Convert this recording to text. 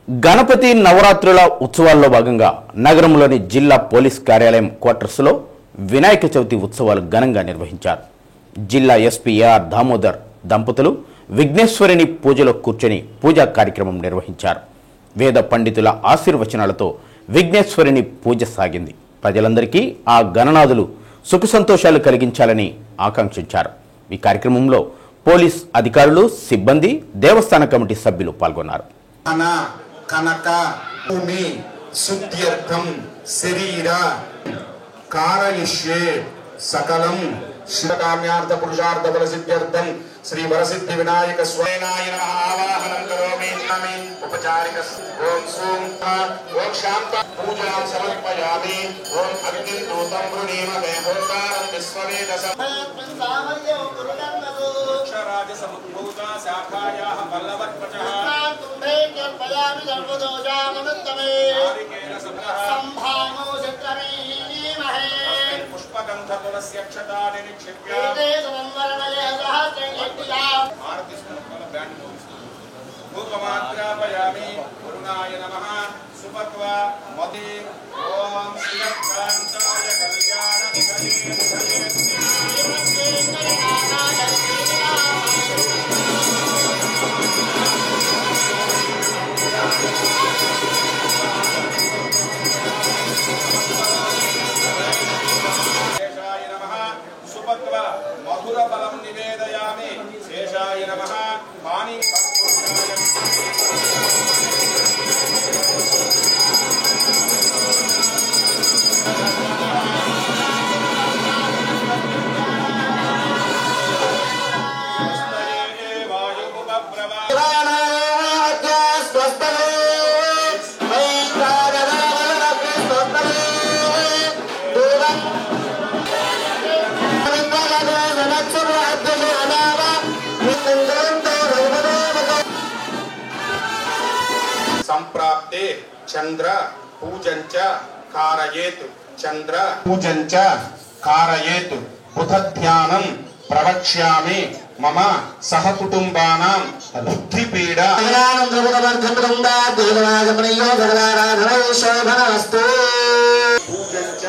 గణపతి నవరాత్రుల ఉత్సవాల్లో భాగంగా నగరంలోని జిల్లా పోలీస్ కార్యాలయం క్వార్టర్స్లో వినాయక చవితి ఉత్సవాలు ఘనంగా నిర్వహించారు. జిల్లా ఎస్పీ ఏఆర్ దామోదర్ దంపతులు విఘ్నేశ్వరిని పూజలో కూర్చొని పూజా కార్యక్రమం నిర్వహించారు. వేద పండితుల ఆశీర్వచనాలతో విఘ్నేశ్వరిని పూజ సాగింది. ప్రజలందరికీ ఆ గణనాథులు సుఖ సంతోషాలు కలిగించాలని ఆకాంక్షించారు. ఈ కార్యక్రమంలో పోలీస్ అధికారులు, సిబ్బంది, దేవస్థాన కమిటీ సభ్యులు పాల్గొన్నారు. కనక భూమి శుద్ధ్యర్థం శరీర కారయిష్యే సకలం శివకామ్యార్థ పురుషార్థ బల సిద్ధ్యర్థం శ్రీ వరసిద్ధి వినాయక స్వయనాయ నమః ఆవాహనం కరోమి. ఉపచారిక ఓం సోం ఓం శాంత పూజాం సమర్పయామి. ఓం అగ్నిం దూతం వృణీమహే హోతారం విశ్వవేదస సామర్యం గురుగణనదో అక్షరాజ సముద్భూత శాఖాయాః పల్లవత్పచః పయామి సర్వదోషామనుత్తమే ఆరికేన సప్తః సంభామో శత్రమీమహే పుష్పగంధ తులస్య అక్షతాని నిక్షిప్య ఏతే సంవరణయ సహస్రయజ్ఞా ఆరతి స్మరణ బ్యాండ్ భూపమాత్రాపయామి. కరుణాయ నమః సుపత్వ మది ఓం శ్రీకాంతాయ కళ్యాణ నిధయే శేషాయ నమః సుపత్వ మధుర ఫలం నివేదయామి. శేషాయ నమః పాని సంప్రాప్తే చంద్ర పూజంచ కారయేత్. చంద్ర పూజంచ కారయేత్. బుధ ధ్యానం ప్రవక్ష్యామి. మమ సహ కుటుంబానాం బుద్ధిపీడ పూజంచ